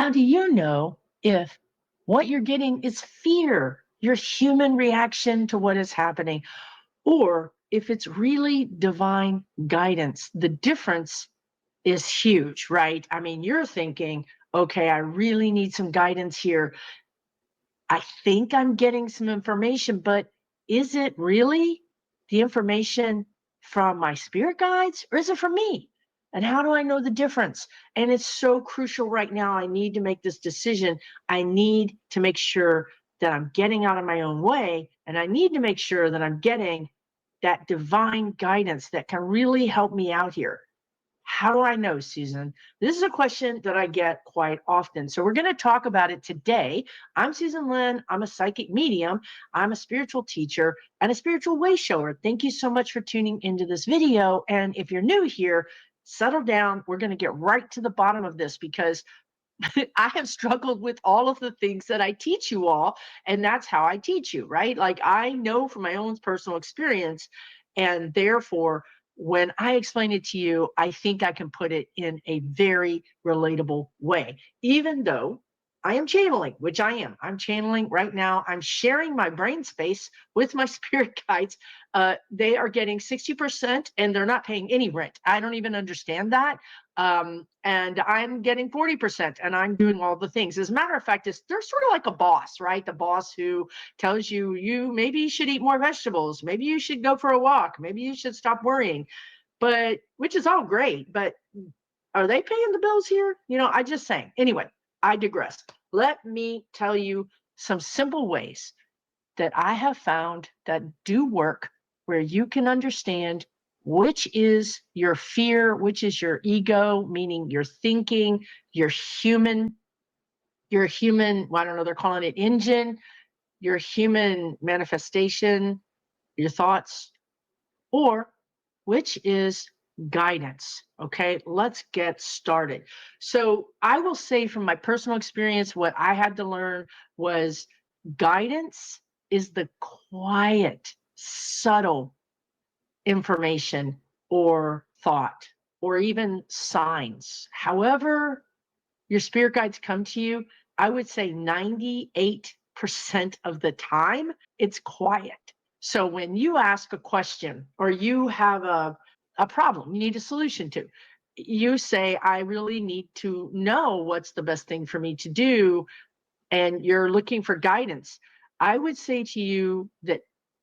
How do you know if what you're getting is fear, your human reaction to what is happening, or if it's really divine guidance? The difference is huge, right? I mean, you're thinking, okay, I really need some guidance here. I think I'm getting some information, but is it really the information from my spirit guides or is it from me? And how do I know the difference? And it's so crucial right now. I need to make this decision. I need to make sure that I'm getting out of my own way. And I need to make sure that I'm getting that divine guidance that can really help me out here. How do I know, Susan? This is a question that I get quite often. So we're going to talk about it today. I'm Susan Lynn. I'm a psychic medium. I'm a spiritual teacher and a spiritual way shower. Thank you so much for tuning into this video. And if you're new here, settle down. We're going to get right to the bottom of this because I have struggled with all of the things that I teach you all. And that's how I teach you, right? Like I know from my own personal experience. And therefore, when I explain it to you, I think I can put it in a very relatable way, even though I am channeling, which I am. I'm channeling right now. I'm sharing my brain space with my spirit guides. They are getting 60% and they're not paying any rent. I don't even understand that. And I'm getting 40% and I'm doing all the things. As a matter of fact, they're sort of like a boss, right? The boss who tells you, maybe you should eat more vegetables. Maybe you should go for a walk. Maybe you should stop worrying, but which is all great. But are they paying the bills here? I just saying. Anyway, I digress. Let me tell you some simple ways that I have found that do work where you can understand which is your fear, which is your ego, meaning your thinking, your human, well, I don't know, they're calling it engine, your human manifestation, your thoughts, or which is guidance. Okay, let's get started. So I will say from my personal experience, what I had to learn was guidance is the quiet, subtle information or thought or even signs. However, your spirit guides come to you, I would say 98% of the time, it's quiet. So when you ask a question or you have a problem you need a solution to, you say, I really need to know what's the best thing for me to do, and you're looking for guidance. I would say to you that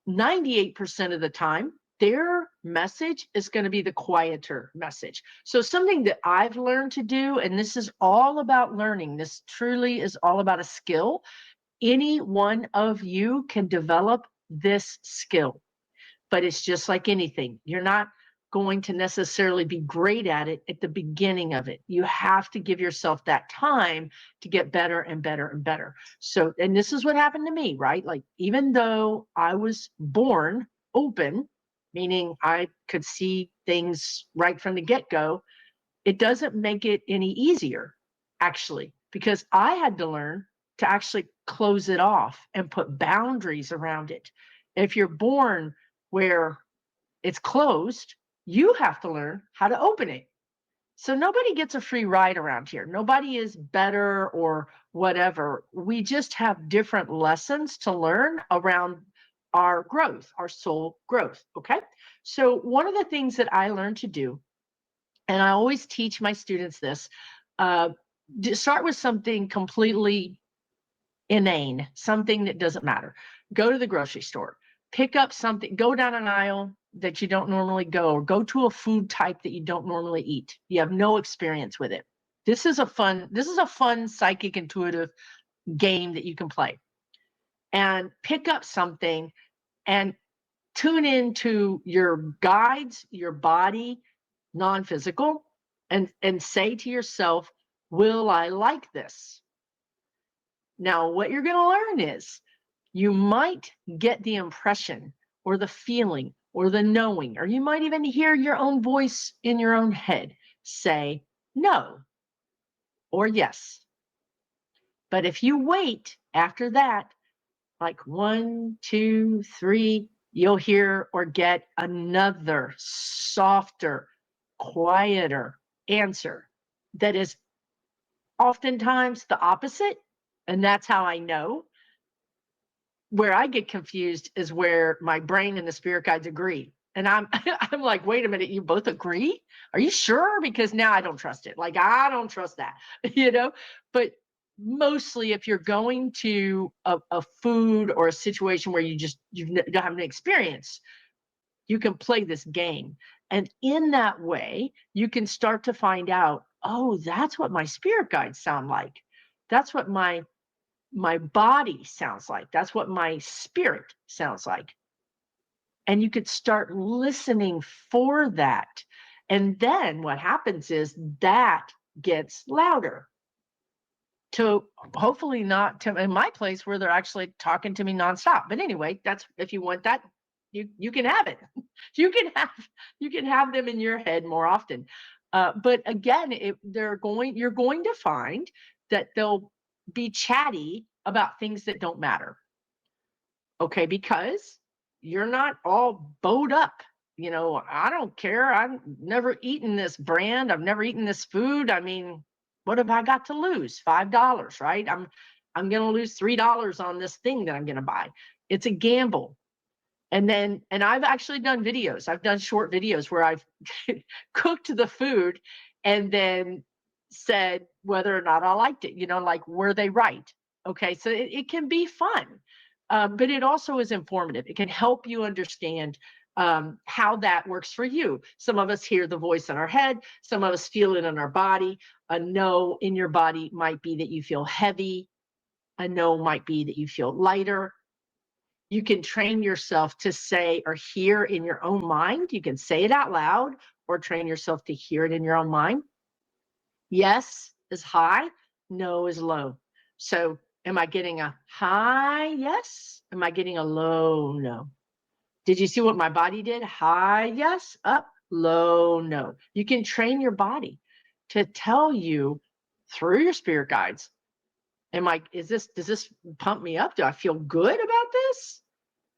98% of the time, their message is going to be the quieter message. So something that I've learned to do, and this is all about learning, this truly is all about a skill. Any one of you can develop this skill, but it's just like anything. You're not going to necessarily be great at it at the beginning of it. You have to give yourself that time to get better and better and better. So, and this is what happened to me, right? Like, even though I was born open, meaning I could see things right from the get-go, it doesn't make it any easier, actually, because I had to learn to actually close it off and put boundaries around it. If you're born where it's closed, you have to learn how to open it. So nobody gets a free ride around here. Nobody is better or whatever. We just have different lessons to learn around our growth, our soul growth. Okay. So one of the things that I learned to do, and I always teach my students this, uh, start with something completely inane, something that doesn't matter. Go to the grocery store, pick up something, go down an aisle that you don't normally go, or go to a food type that you don't normally eat. You have no experience with it. This is a fun psychic intuitive game that you can play. And pick up something and tune into your guides, your body, non-physical, and say to yourself, will I like this? Now, what you're going to learn is you might get the impression or the feeling or the knowing, or you might even hear your own voice in your own head say no or yes. But if you wait after that, like 1, 2, 3, you'll hear or get another softer, quieter answer that is oftentimes the opposite. And that's how I know. Where I get confused is where my brain and the spirit guides agree. And I'm I'm like, wait a minute, you both agree? Are you sure? Because now I don't trust it. Like I don't trust that, you know? But mostly if you're going to a food or a situation where you don't have an experience, you can play this game. And in that way, you can start to find out, oh, that's what my spirit guides sound like. That's what my body sounds like. That's what my spirit sounds like. And you could start listening for that. And then what happens is that gets louder to hopefully not to in my place where they're actually talking to me nonstop. But anyway, that's if you want that, you can have it. you can have you can have them in your head more often. But again, you're going to find that they'll be chatty about things that don't matter. Okay, because you're not all bowed up. I don't care. I've never eaten this brand. I've never eaten this food. I mean, what have I got to lose? $5, right? I'm going to lose $3 on this thing that I'm going to buy. It's a gamble. And I've actually done videos. I've done short videos where I've cooked the food and then said whether or not I liked it, like were they right? Okay, so it can be fun, but it also is informative. It can help you understand how that works for you. Some of us hear the voice in our head, some of us feel it in our body. A no in your body might be that you feel heavy, a no might be that you feel lighter. You can train yourself to say or hear in your own mind. You can say it out loud or train yourself to hear it in your own mind. Yes is high, no is low. So, am I getting a high yes? Am I getting a low no? Did you see what my body did? High yes, up, low no. You can train your body to tell you through your spirit guides, does this pump me up? Do I feel good about this?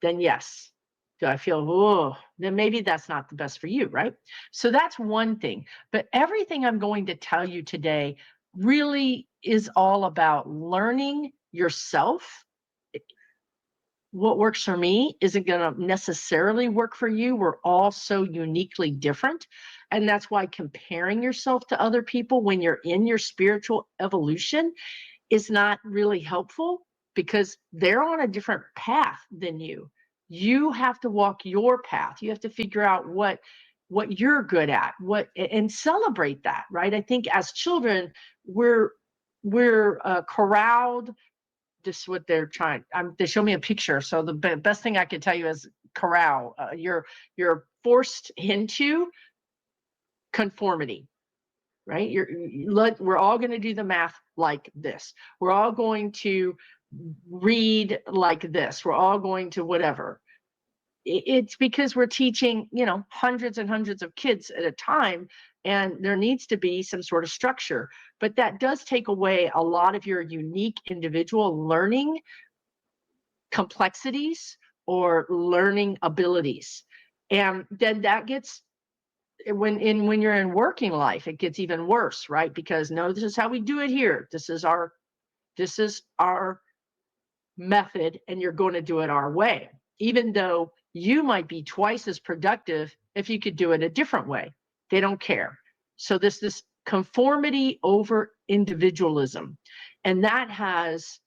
Then yes. Do I feel, oh, then maybe that's not the best for you, right? So that's one thing. But everything I'm going to tell you today really is all about learning yourself. What works for me isn't going to necessarily work for you. We're all so uniquely different. And that's why comparing yourself to other people when you're in your spiritual evolution is not really helpful because they're on a different path than you. You have to walk your path. You have to figure out what you're good at, what and celebrate that, right? I think as children, we're corralled. This is what they're trying. They show me a picture, so the best thing I can tell you is corral. You're forced into conformity, right? We're all going to do the math like this. We're all going to read like this. We're all going to whatever. It's because we're teaching, hundreds and hundreds of kids at a time, and there needs to be some sort of structure. But that does take away a lot of your unique individual learning complexities or learning abilities. And then that gets when you're in working life, it gets even worse, right? Because no, this is how we do it here. This is our method, and you're going to do it our way, even though you might be twice as productive if you could do it a different way. They don't care. So this conformity over individualism, and that has,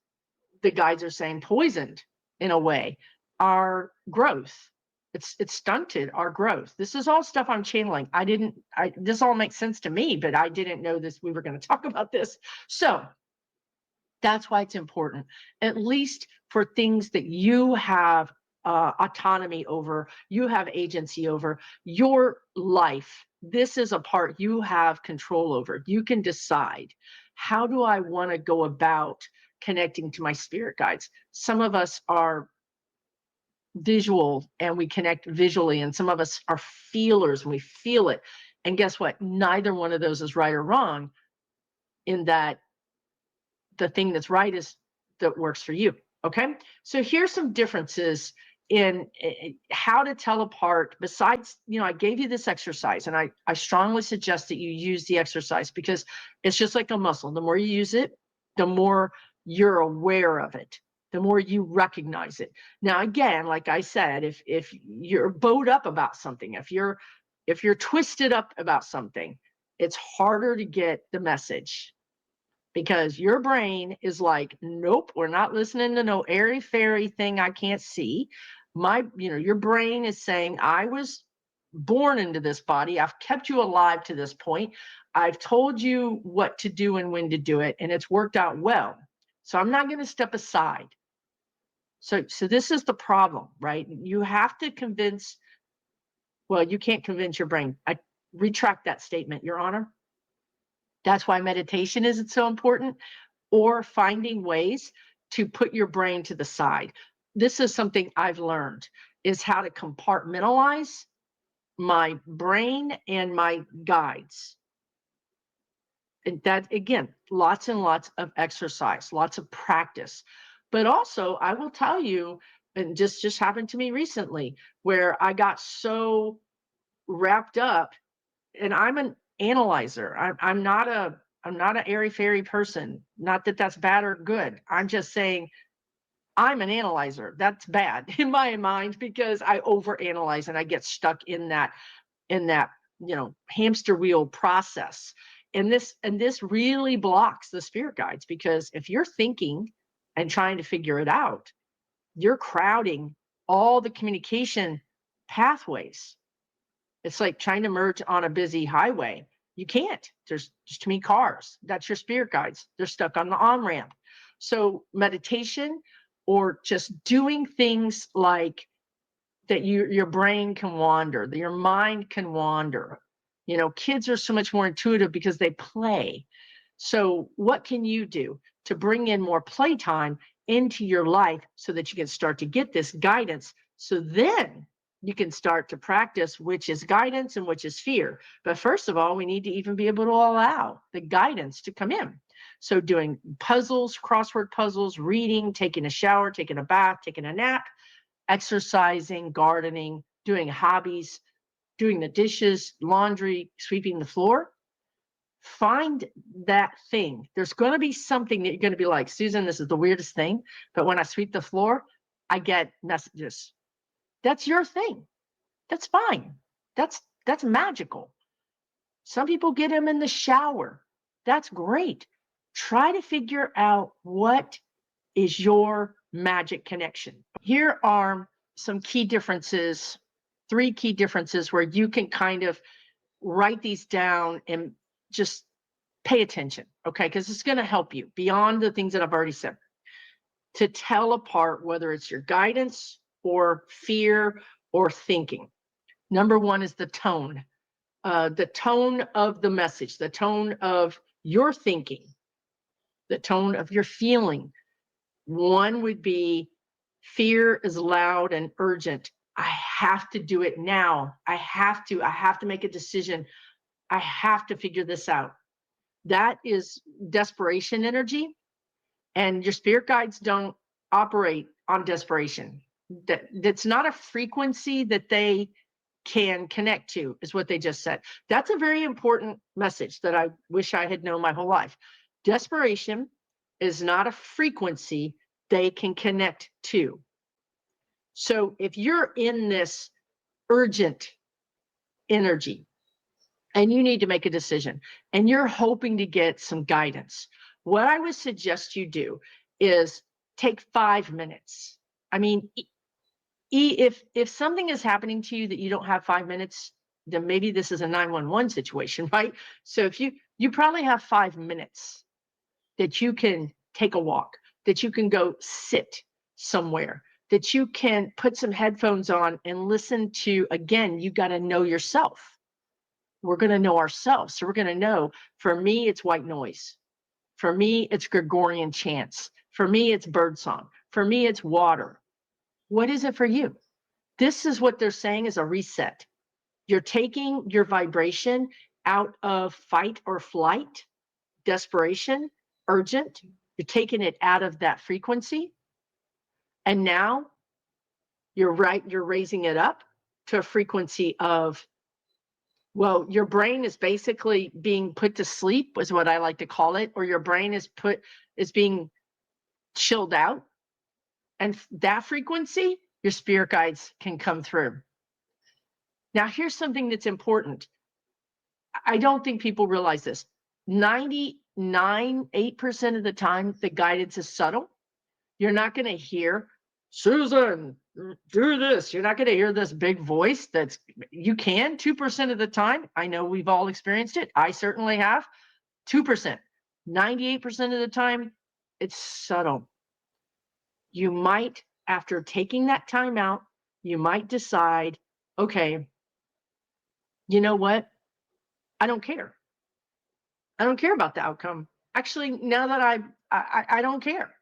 the guides are saying, poisoned in a way our growth. It's stunted our growth. This is all stuff I'm channeling. This all makes sense to me, but I didn't know this, we were going to talk about this. So that's why it's important, at least for things that you have autonomy over, you have agency over your life. This is a part you have control over. You can decide, how do I want to go about connecting to my spirit guides? Some of us are visual and we connect visually, and some of us are feelers and we feel it. And guess what? Neither one of those is right or wrong, in that the thing that's right is that works for you. Okay. So here's some differences in how to tell apart. Besides, I gave you this exercise, and I strongly suggest that you use the exercise, because it's just like a muscle. The more you use it, the more you're aware of it, the more you recognize it. Now, again, like I said, if you're bowed up about something, if you're twisted up about something, it's harder to get the message, because your brain is like, nope, we're not listening to no airy fairy thing I can't see. Your brain is saying, I was born into this body. I've kept you alive to this point. I've told you what to do and when to do it, and it's worked out well. So I'm not going to step aside. So this is the problem, right? You have to convince, well, you can't convince your brain. I retract that statement, Your Honor. That's why meditation isn't so important, or finding ways to put your brain to the side. This is something I've learned, is how to compartmentalize my brain and my guides. And that, again, lots and lots of exercise, lots of practice. But also, I will tell you, and just happened to me recently, where I got so wrapped up, and I'm an analyzer. I'm not an airy fairy person. Not that that's bad or good. I'm just saying I'm an analyzer. That's bad in my mind, because I overanalyze and I get stuck in that hamster wheel process. And this really blocks the spirit guides, because if you're thinking and trying to figure it out, you're crowding all the communication pathways. It's like trying to merge on a busy highway. You can't. There's just too many cars. That's your spirit guides. They're stuck on the on-ramp. So meditation, or just doing things like that, your brain can wander, that your mind can wander. Kids are so much more intuitive because they play. So what can you do to bring in more playtime into your life, so that you can start to get this guidance? So then you can start to practice which is guidance and which is fear. But first of all, we need to even be able to allow the guidance to come in. So doing puzzles, crossword puzzles, reading, taking a shower, taking a bath, taking a nap, exercising, gardening, doing hobbies, doing the dishes, laundry, sweeping the floor. Find that thing. There's going to be something that you're going to be like, Susan, this is the weirdest thing, but when I sweep the floor, I get messages. That's your thing. That's fine. That's magical. Some people get them in the shower. That's great. Try to figure out what is your magic connection. Here are some key differences, 3 key differences, where you can kind of write these down and just pay attention, okay? Because it's going to help you beyond the things that I've already said, to tell apart whether it's your guidance or fear or thinking. Number 1 is the tone of the message, the tone of your thinking, the tone of your feeling. One would be, fear is loud and urgent. I have to do it now. I have to make a decision. I have to figure this out. That is desperation energy. And your spirit guides don't operate on desperation. That's not a frequency that they can connect to, is what they just said. That's a very important message that I wish I had known my whole life. Desperation is not a frequency they can connect to. So if you're in this urgent energy and you need to make a decision and you're hoping to get some guidance, what I would suggest you do is take 5 minutes. I mean, if something is happening to you that you don't have 5 minutes, then maybe this is a 911 situation, right? So if you probably have 5 minutes that you can take a walk, that you can go sit somewhere, that you can put some headphones on and listen to. Again, you got to know yourself. We're going to know ourselves. So we're going to know, for me, it's white noise. For me, it's Gregorian chants. For me, it's birdsong. For me, it's water. What is it for you? This is what they're saying is a reset. You're taking your vibration out of fight or flight, desperation, urgent. You're taking it out of that frequency. And now You're right, you're raising it up to a frequency of, well, your brain is basically being put to sleep, is what I like to call it, or your brain is being chilled out. And that frequency, your spirit guides can come through. Now, here's something that's important. I don't think people realize this. 8% of the time, the guidance is subtle. You're not going to hear, Susan, do this. You're not going to hear this big voice you can 2% of the time. I know we've all experienced it. I certainly have. 2%. 98% of the time, it's subtle. You might, after taking that time out, you might decide, okay, you know what? I don't care. I don't care about the outcome. Actually, now that I don't care,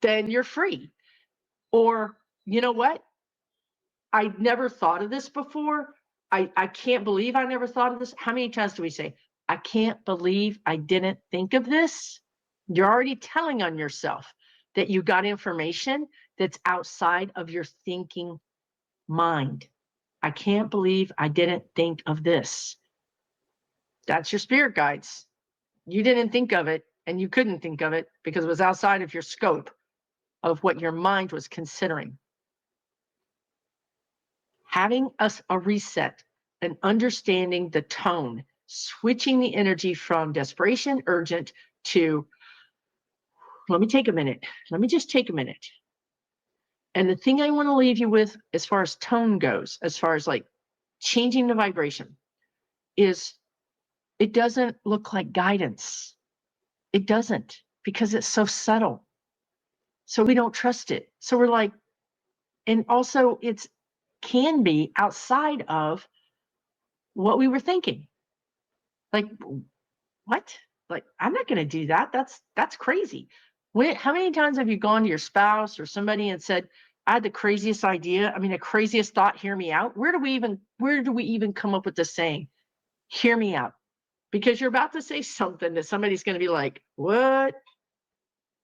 then you're free. Or, you know what? I never thought of this before. I can't believe I never thought of this. How many times do we say, I can't believe I didn't think of this? You're already telling on yourself that you got information that's outside of your thinking mind. I can't believe I didn't think of this. That's your spirit guides. You didn't think of it, and you couldn't think of it because it was outside of your scope of what your mind was considering. Having a reset and understanding the tone, switching the energy from desperation, urgent to, let me take a minute. Let me just take a minute. And the thing I want to leave you with, as far as tone goes, as far as like changing the vibration, is it doesn't look like guidance. It doesn't, because it's so subtle. So we don't trust it. So we're like, and also it's can be outside of what we were thinking. Like, what? Like, I'm not going to do that. That's crazy. How many times have you gone to your spouse or somebody and said, I had the craziest idea. I mean, the craziest thought, hear me out. Where do we even come up with this saying, hear me out? Because you're about to say something that somebody's going to be like, what?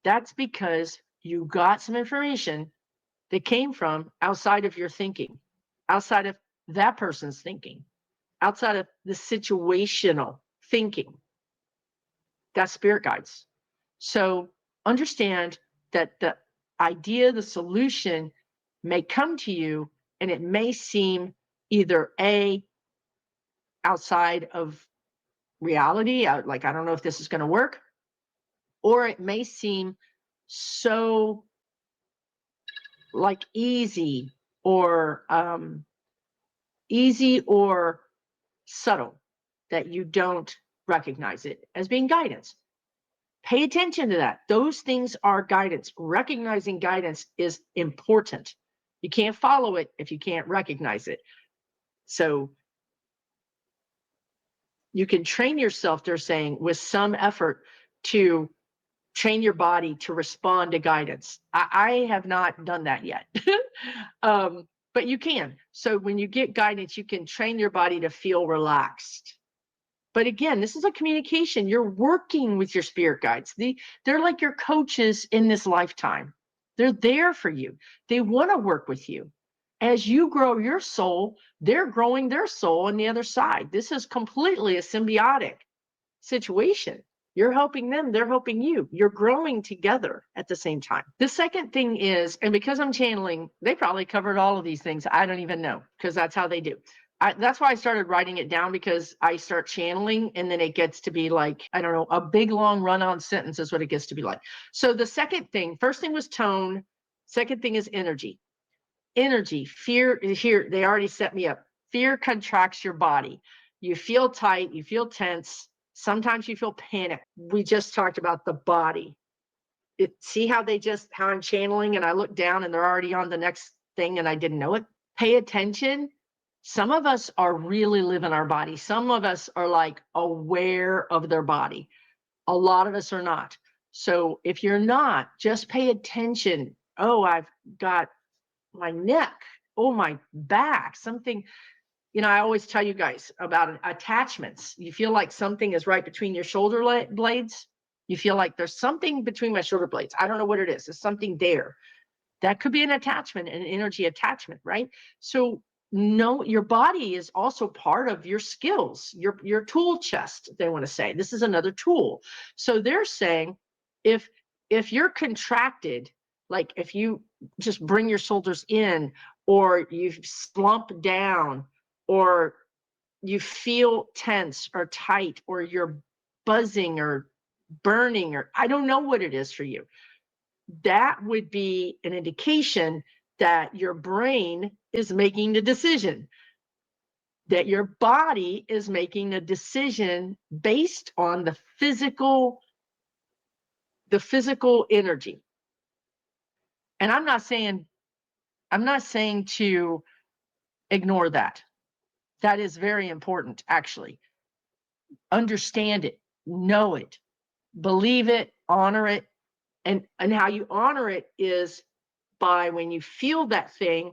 That's because you got some information that came from outside of your thinking, outside of that person's thinking, outside of the situational thinking. That's spirit guides. So understand that the idea, the solution may come to you, and it may seem either outside of reality, like, I don't know if this is going to work, or it may seem so like easy or subtle that you don't recognize it as being guidance. Pay attention to that. Those things are guidance. Recognizing guidance is important. You can't follow it if you can't recognize it. So you can train yourself, they're saying, with some effort to train your body to respond to guidance. I have not done that yet. But you can. So when you get guidance, you can train your body to feel relaxed. But again, this is a communication. You're working with your spirit guides. They're like your coaches in this lifetime. They're there for you. They want to work with you. As you grow your soul, they're growing their soul on the other side. This is completely a symbiotic situation. You're helping them, they're helping you. You're growing together at the same time. The second thing is, and because I'm channeling, they probably covered all of these things. I don't even know, because that's how they do. That's why I started writing it down, because I start channeling and then it gets to be like, I don't know, a big long run-on sentence is what it gets to be like. So the second thing, first thing was tone. Second thing is energy. Energy, fear is here. They already set me up. Fear contracts your body. You feel tight, you feel tense. Sometimes you feel panic. We just talked about the body. See how I'm channeling and I look down and they're already on the next thing and I didn't know it? Pay attention. Some of us are really living our body. Some of us are like aware of their body. A lot of us are not. So if you're not, just pay attention. Oh, I've got my neck. Oh, my back. Something, I always tell you guys about attachments. You feel like something is right between your shoulder blades. You feel like there's something between my shoulder blades. I don't know what it is. There's something there. That could be an attachment, an energy attachment, right? So no, your body is also part of your skills, your tool chest, they want to say. This is another tool. So they're saying if you're contracted, like if you just bring your shoulders in, or you slump down, or you feel tense or tight, or you're buzzing or burning, or I don't know what it is for you, that would be an indication that your brain is making the decision, that your body is making a decision based on the physical energy. And I'm not saying to ignore that. That is very important, actually. Understand it, know it, believe it, honor it. And how you honor it is by, when you feel that thing,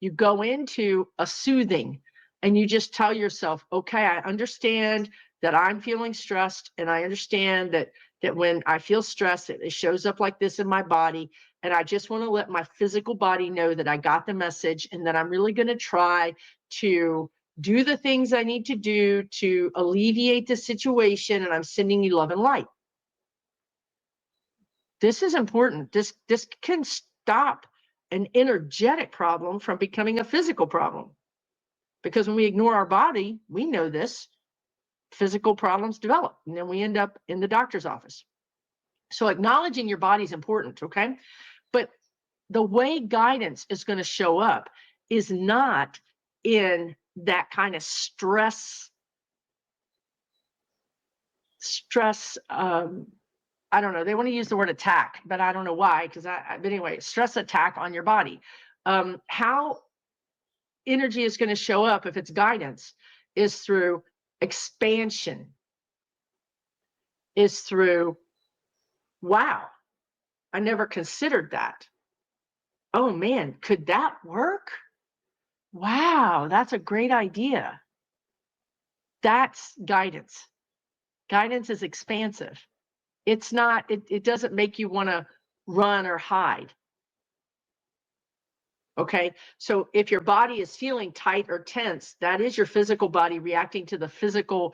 you go into a soothing, and you just tell yourself, okay, I understand that I'm feeling stressed, and I understand that when I feel stressed, it shows up like this in my body, and I just want to let my physical body know that I got the message, and that I'm really going to try to do the things I need to do to alleviate the situation, and I'm sending you love and light. This is important. This can stop an energetic problem from becoming a physical problem. Because when we ignore our body, we know this, physical problems develop, and then we end up in the doctor's office. So acknowledging your body is important, okay? But the way guidance is going to show up is not in that kind of stress, I don't know, they want to use the word attack, but I don't know why, but anyway, stress attack on your body. How energy is going to show up, if it's guidance, is through expansion, is through, wow, I never considered that. Oh man, could that work? Wow, that's a great idea. That's guidance. Guidance is expansive. It's not, it doesn't make you want to run or hide. Okay, so if your body is feeling tight or tense, that is your physical body reacting to the physical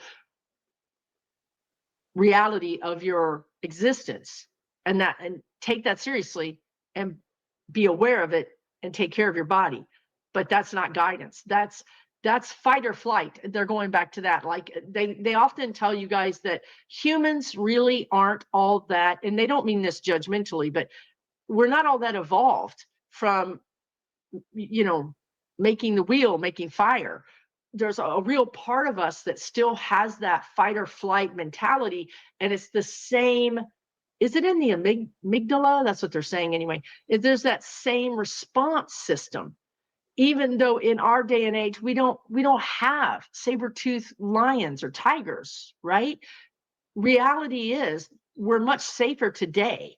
reality of your existence, and take that seriously, and be aware of it, and take care of your body. But that's not guidance. That's fight or flight. They're going back to that. Like they often tell you guys that humans really aren't all that, and they don't mean this judgmentally, but we're not all that evolved from, making the wheel, making fire. There's a real part of us that still has that fight or flight mentality. And it's the same. Is it in the amygdala? That's what they're saying anyway. There's that same response system, even though in our day and age, we don't have saber-toothed lions or tigers, right? Reality is we're much safer today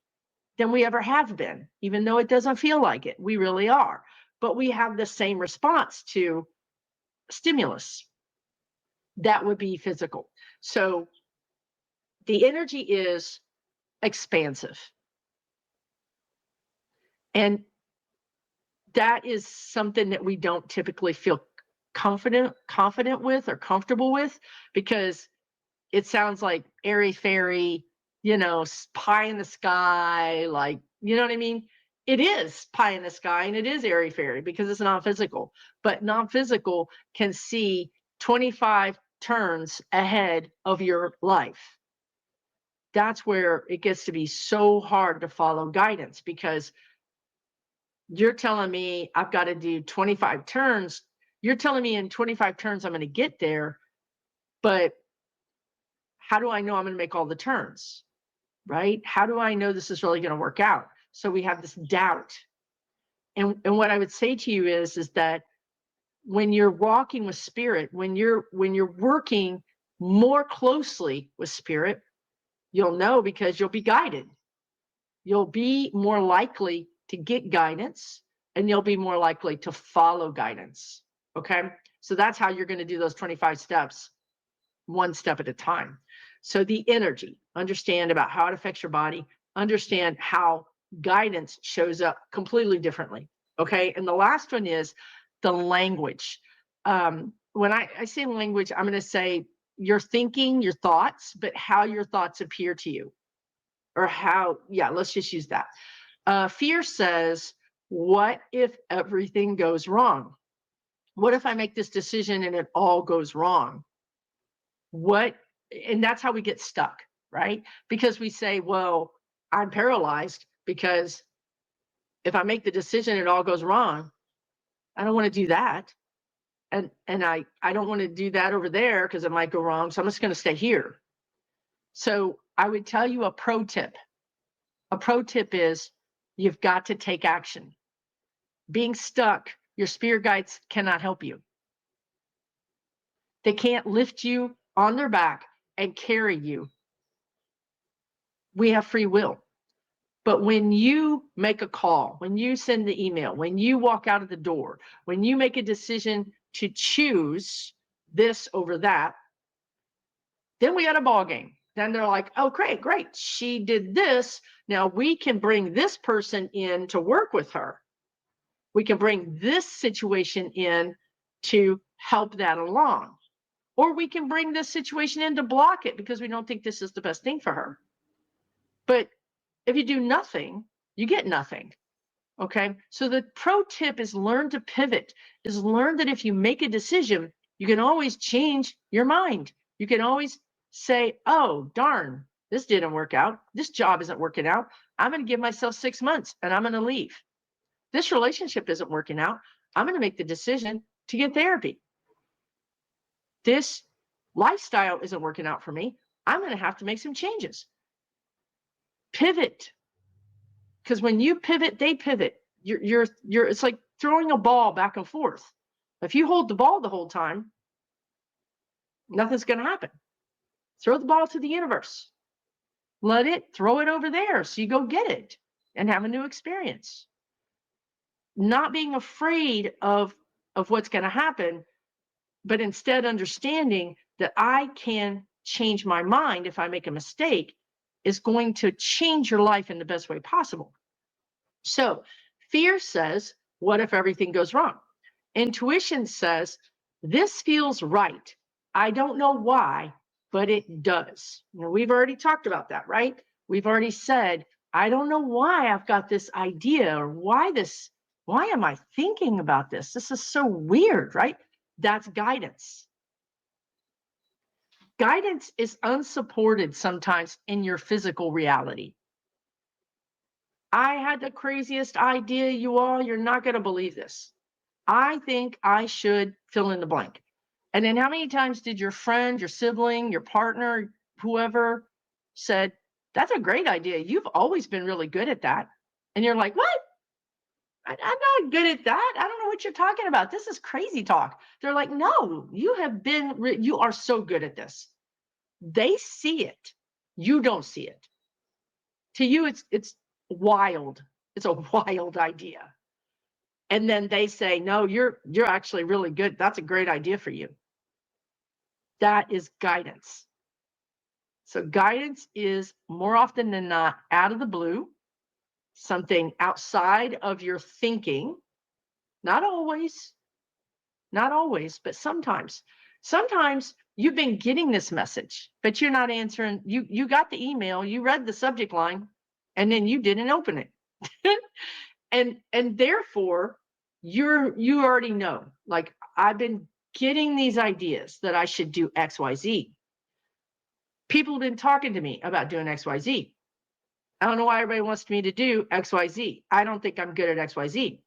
than we ever have been, even though it doesn't feel like it. We really are. But we have the same response to stimulus. That would be physical. So the energy is expansive. And that is something that we don't typically feel confident with or comfortable with, because it sounds like airy fairy, pie in the sky, like, you know what I mean? It is pie in the sky, and it is airy fairy because it's non-physical. But non-physical can see 25 turns ahead of your life. That's where it gets to be so hard to follow guidance, because you're telling me I've got to do 25 turns. You're telling me in 25 turns I'm going to get there, but how do I know I'm going to make all the turns? Right? How do I know this is really going to work out? So we have this doubt. And what I would say to you is that when you're walking with spirit, when you're working more closely with spirit, you'll know, because you'll be guided. You'll be more likely to get guidance, and you'll be more likely to follow guidance. Okay? So that's how you're going to do those 25 steps, one step at a time. So the energy, understand about how it affects your body, understand how guidance shows up completely differently. Okay. And the last one is the language. When I say language, I'm going to say your thinking, your thoughts, but how your thoughts appear to you, or how, yeah, let's just use that. Fear says, what if everything goes wrong? What if I make this decision and it all goes wrong? What, and that's how we get stuck, right? Because we say, well, I'm paralyzed because if I make the decision, it all goes wrong. I don't want to do that. And I don't want to do that over there because it might go wrong. So I'm just going to stay here. So I would tell you a pro tip. A pro tip is you've got to take action. Being stuck, your spirit guides cannot help you. They can't lift you on their back and carry you. We have free will. But when you make a call, when you send the email, when you walk out of the door, when you make a decision to choose this over that, then we got a ball game. Then they're like, oh, great, great. She did this. Now we can bring this person in to work with her. We can bring this situation in to help that along. Or we can bring this situation in to block it because we don't think this is the best thing for her. But if you do nothing, you get nothing. Okay. So the pro tip is learn to pivot, is learn that if you make a decision, you can always change your mind. You can always say, oh, darn, this didn't work out. This job isn't working out. I'm going to give myself 6 months and I'm going to leave. This relationship isn't working out. I'm going to make the decision to get therapy. This lifestyle isn't working out for me. I'm going to have to make some changes. Pivot. Because when you pivot, they pivot. You're it's like throwing a ball back and forth. If you hold the ball the whole time, nothing's going to happen. Throw the ball to the universe. Let it throw it over there so you go get it and have a new experience. Not being afraid of what's going to happen, but instead understanding that I can change my mind if I make a mistake is going to change your life in the best way possible. So fear says, what if everything goes wrong? Intuition says, this feels right. I don't know why, but it does. Now, we've already talked about that, right? We've already said, I don't know why I've got this idea, or why am I thinking about this? This is so weird, right? That's guidance. Guidance is unsupported sometimes in your physical reality. I had the craziest idea, you all. You're not going to believe this. I think I should fill in the blank. And then how many times did your friend, your sibling, your partner, whoever said, that's a great idea. You've always been really good at that. And you're like, what? I'm not good at that. I don't know what you're talking about. This is crazy talk. They're like, no, you are so good at this. They see it. You don't see it. To you, it's wild. It's a wild idea. And then they say, no, you're actually really good. That's a great idea for you. That is guidance. So guidance is more often than not out of the blue, something outside of your thinking. Not always, but sometimes. Sometimes you've been getting this message, but you're not answering. You got the email, you read the subject line, and then you didn't open it. and therefore you already know, like, I've been getting these ideas that I should do XYZ. People have been talking to me about doing XYZ. I don't know why everybody wants me to do XYZ. I don't think I'm good at XYZ.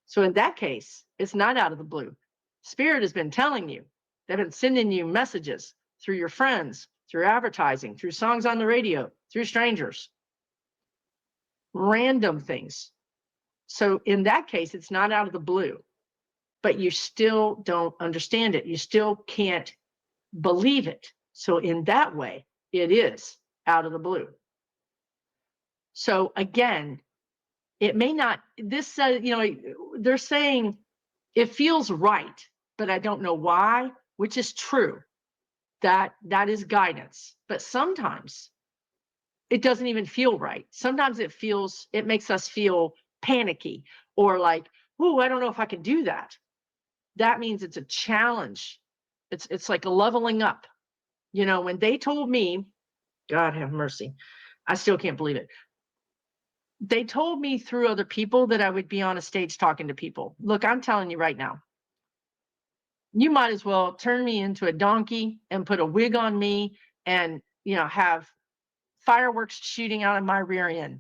So in that case, it's not out of the blue. Spirit has been telling you. They've been sending you messages through your friends, through advertising, through songs on the radio, through strangers, random things. So in that case, it's not out of the blue, but you still don't understand it. You still can't believe it. So in that way, it is out of the blue. So again, it may not, this, they're saying it feels right, but I don't know why, which is true. That is guidance. But sometimes it doesn't even feel right. Sometimes it makes us feel panicky or like, oh, I don't know if I can do that. That means it's a challenge. It's like a leveling up. You know, when they told me, God have mercy, I still can't believe it. They told me through other people that I would be on a stage talking to people. Look, I'm telling you right now, you might as well turn me into a donkey and put a wig on me and, you know, have fireworks shooting out of my rear end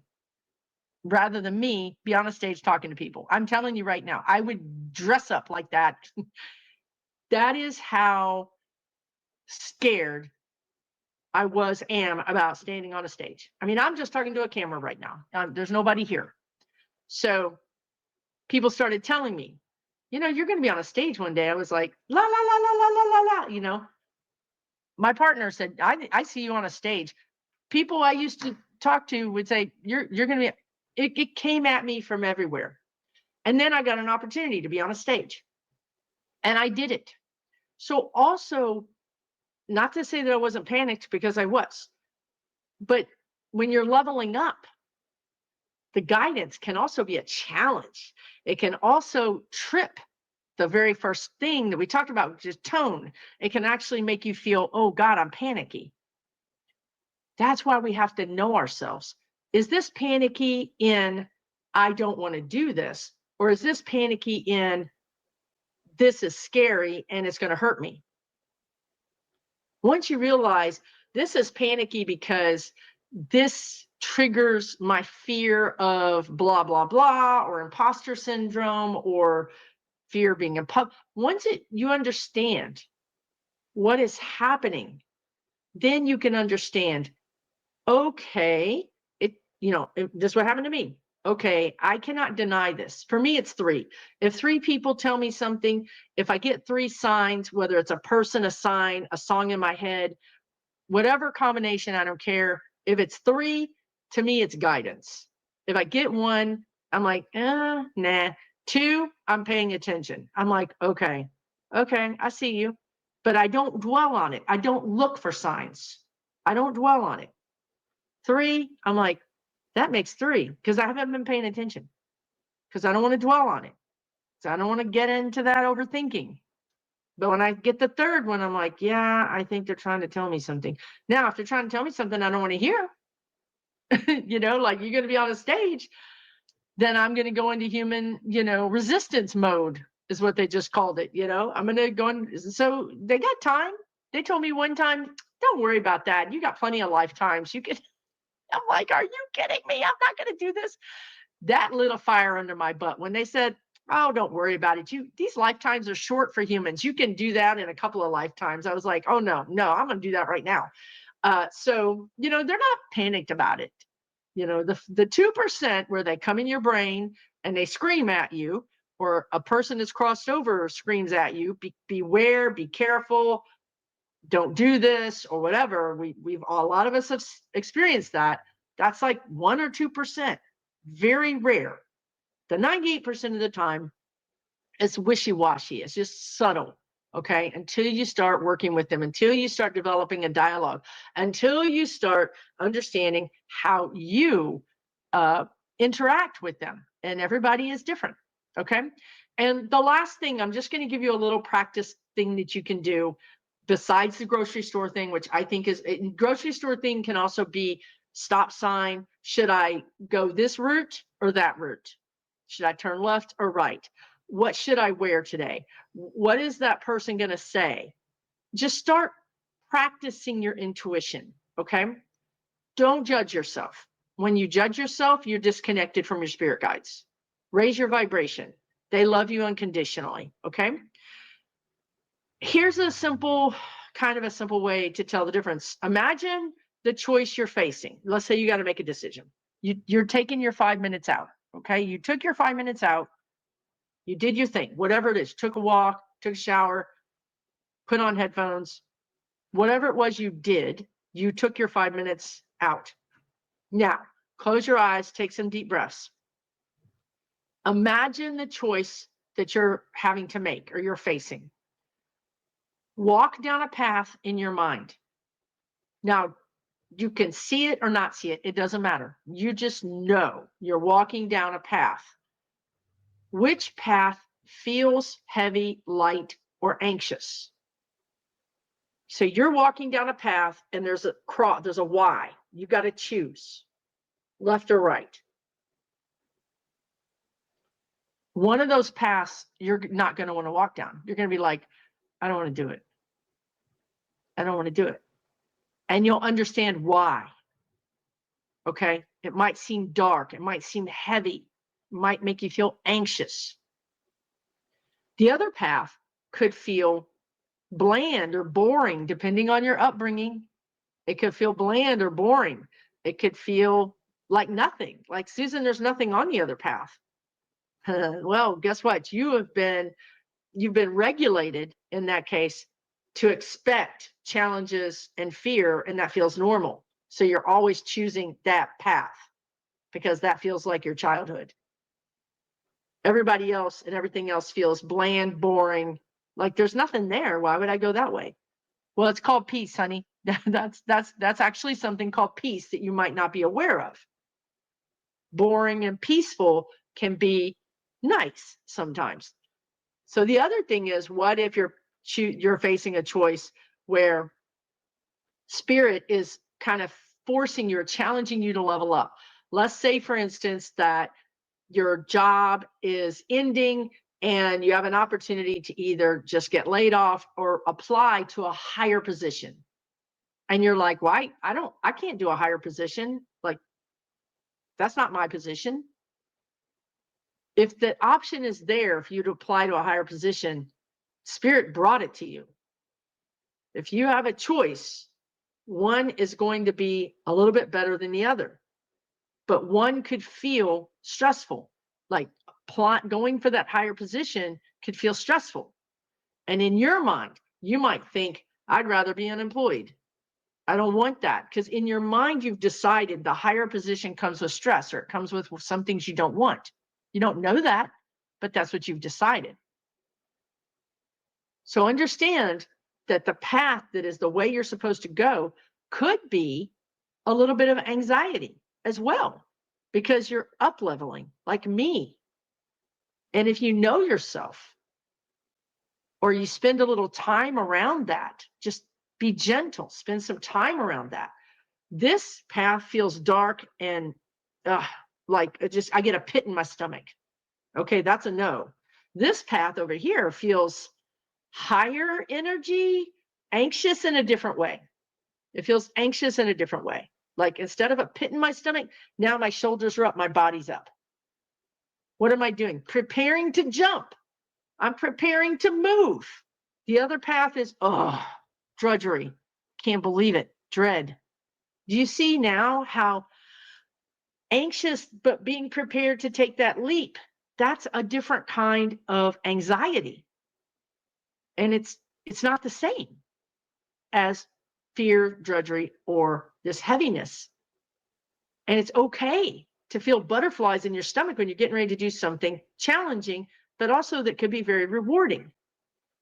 rather than me be on a stage talking to people. I'm telling you right now, I would dress up like that. That is how scared I am about standing on a stage. I mean, I'm just talking to a camera right now. There's nobody here. So people started telling me, you know, you're going to be on a stage one day. I was like, la, la, la, la, la, la, la, la. You know, my partner said, I see you on a stage. People I used to talk to would say, you're going to be, it came at me from everywhere. And then I got an opportunity to be on a stage and I did it. So also, not to say that I wasn't panicked, because I was, but when you're leveling up, the guidance can also be a challenge. It can also trip the very first thing that we talked about, which is tone. It can actually make you feel, oh God, I'm panicky. That's why we have to know ourselves. Is this panicky in, I don't want to do this? Or is this panicky in, this is scary and it's going to hurt me? Once you realize this is panicky because this triggers my fear of blah, blah, blah, or imposter syndrome, or fear of being in public. Once you understand what is happening, then you can understand, okay, this is what happened to me. Okay, I cannot deny this. For me, it's three. If three people tell me something, if I get three signs, whether it's a person, a sign, a song in my head, whatever combination, I don't care. If it's three, to me, it's guidance. If I get one, I'm like, nah. Two, I'm paying attention. I'm like, okay, I see you. But I don't dwell on it. I don't look for signs. I don't dwell on it. Three, I'm like, that makes three, because I haven't been paying attention, because I don't want to dwell on it. So I don't want to get into that overthinking. But when I get the third one, I'm like, yeah, I think they're trying to tell me something. Now, if they're trying to tell me something I don't want to hear, like you're going to be on a stage, then I'm going to go into human, resistance mode is what they just called it. I'm going to go in. So they got time. They told me one time, don't worry about that. You got plenty of lifetimes. You can, I'm like, are you kidding me? I'm not going to do this. That lit a fire under my butt when they said, oh, don't worry about it. These lifetimes are short for humans. You can do that in a couple of lifetimes. I was like, oh no, I'm going to do that right now. So, they're not panicked about it. The 2% where they come in your brain and they scream at you, or a person that's crossed over screams at you, beware, be careful, don't do this, or whatever. A lot of us have experienced that. That's like 1 or 2%, very rare. The 98% of the time, it's wishy-washy. It's just subtle. Okay. Until you start working with them, until you start developing a dialogue, until you start understanding how you interact with them. And everybody is different. Okay. And the last thing, I'm just going to give you a little practice thing that you can do besides the grocery store thing, which I think is grocery store thing can also be stop sign. Should I go this route or that route? Should I turn left or right? What should I wear today? What is that person going to say? Just start practicing your intuition. Okay. Don't judge yourself. When you judge yourself, you're disconnected from your spirit guides. Raise your vibration. They love you unconditionally. Okay. Here's a simple way to tell the difference. Imagine the choice you're facing. Let's say you got to make a decision. You're taking your 5 minutes out. Okay. You took your 5 minutes out. You did your thing, whatever it is, took a walk, took a shower, put on headphones, whatever it was you did, you took your 5 minutes out. Now, close your eyes, take some deep breaths. Imagine the choice that you're having to make or you're facing. Walk down a path in your mind. Now, You can see it or not see it. It doesn't matter. You just know you're walking down a path. Which path feels heavy, light, or anxious? So you're walking down a path and there's a cross, there's a Y. You got to choose left or right. One of those paths you're not going to want to walk down. You're going to be like, I don't want to do it. I don't want to do it. And you'll understand why. Okay. It might seem dark. It might seem heavy. It might make you feel anxious. The other path could feel bland or boring, depending on your upbringing. It could feel bland or boring. It could feel like nothing. Like, Susan, there's nothing on the other path. Well, guess what? You've been regulated in that case to expect challenges and fear, and that feels normal. So you're always choosing that path because that feels like your childhood. Everybody else and everything else feels bland, boring, like there's nothing there. Why would I go that way? Well, it's called peace, honey. That's actually something called peace that you might not be aware of. Boring and peaceful can be nice sometimes. So the other thing is, what if you're facing a choice where spirit is kind of forcing you or challenging you to level up? Let's say, for instance, that your job is ending and you have an opportunity to either just get laid off or apply to a higher position. And you're like, why? I can't do a higher position. Like, that's not my position. If the option is there for you to apply to a higher position, spirit brought it to you. If you have a choice, one is going to be a little bit better than the other, but one could feel stressful. Like, going for that higher position could feel stressful. And in your mind, you might think, I'd rather be unemployed. I don't want that, because in your mind, you've decided the higher position comes with stress, or it comes with some things you don't want. You don't know that, but that's what you've decided. So understand that the path that is the way you're supposed to go could be a little bit of anxiety as well, because you're up leveling like me. And if you know yourself, or you spend a little time around that, just be gentle, spend some time around that. This path feels dark and like I get a pit in my stomach. Okay, that's a no. This path over here feels higher energy, anxious in a different way. It feels anxious in a different way. Like, instead of a pit in my stomach, now my shoulders are up, my body's up. What am I doing? Preparing to jump. I'm preparing to move. The other path is, drudgery. Can't believe it. Dread. Do you see now how anxious, but being prepared to take that leap? That's a different kind of anxiety. And it's not the same as fear, drudgery, or this heaviness. And it's okay to feel butterflies in your stomach when you're getting ready to do something challenging, but also that could be very rewarding.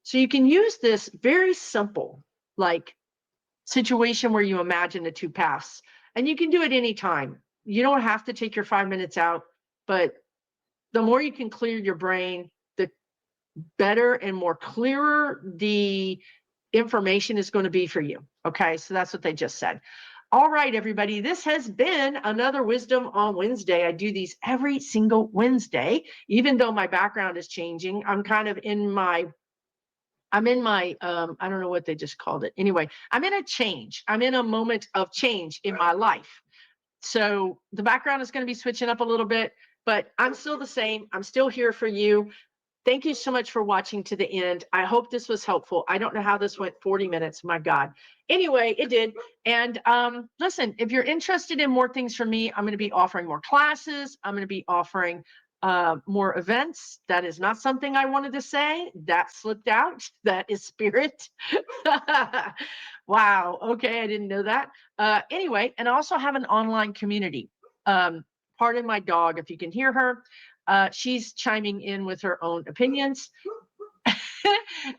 So you can use this very simple, like, situation where you imagine the two paths, and you can do it anytime. You don't have to take your 5 minutes out, but the more you can clear your brain, the better and more clearer the information is going to be for you. Okay, so that's what they just said. All right, everybody, this has been another Wisdom on Wednesday. I do these every single Wednesday, even though my background is changing. I'm kind of in my I don't know what they just called it. Anyway, I'm in a change. I'm in a moment of change in my life. So the background is going to be switching up a little bit, but I'm still the same. I'm still here for you. Thank you so much for watching to the end. I hope this was helpful. I don't know how this went 40 minutes. My God. Anyway, it did. And listen, if you're interested in more things from me, I'm going to be offering more classes. I'm going to be offering more events. That is not something I wanted to say. That slipped out. That is spirit. Wow. Okay. I didn't know that. Anyway, and I also have an online community. Pardon my dog if you can hear her. She's chiming in with her own opinions.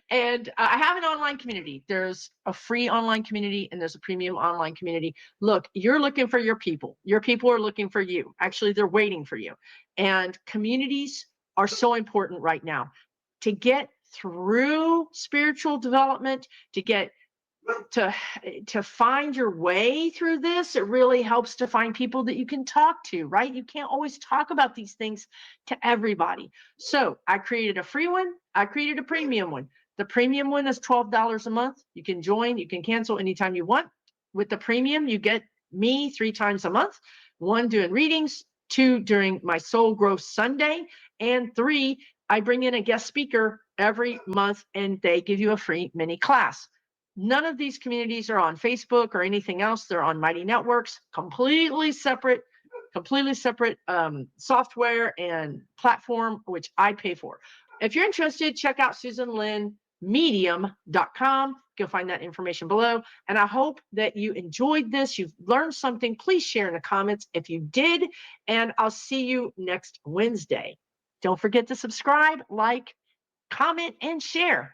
And I have an online community. There's a free online community and there's a premium online community. Look, you're looking for your people. Your people are looking for you. Actually, they're waiting for you. And communities are so important right now to get through spiritual development, to get to find your way through this. It really helps to find people that you can talk to, right? You can't always talk about these things to everybody. So I created a free one, I created a premium one. The premium one is $12 a month. You can join, you can cancel anytime you want. With the premium, you get me 3 times a month, one doing readings, two during my soul growth Sunday, and three, I bring in a guest speaker every month and they give you a free mini class. None of these communities are on Facebook or anything else. They're on Mighty Networks, completely separate software and platform, which I pay for. If you're interested, check out SusanLynnMedium.com. You'll find that information below. And I hope that you enjoyed this. You've learned something. Please share in the comments if you did. And I'll see you next Wednesday. Don't forget to subscribe, like, comment, and share.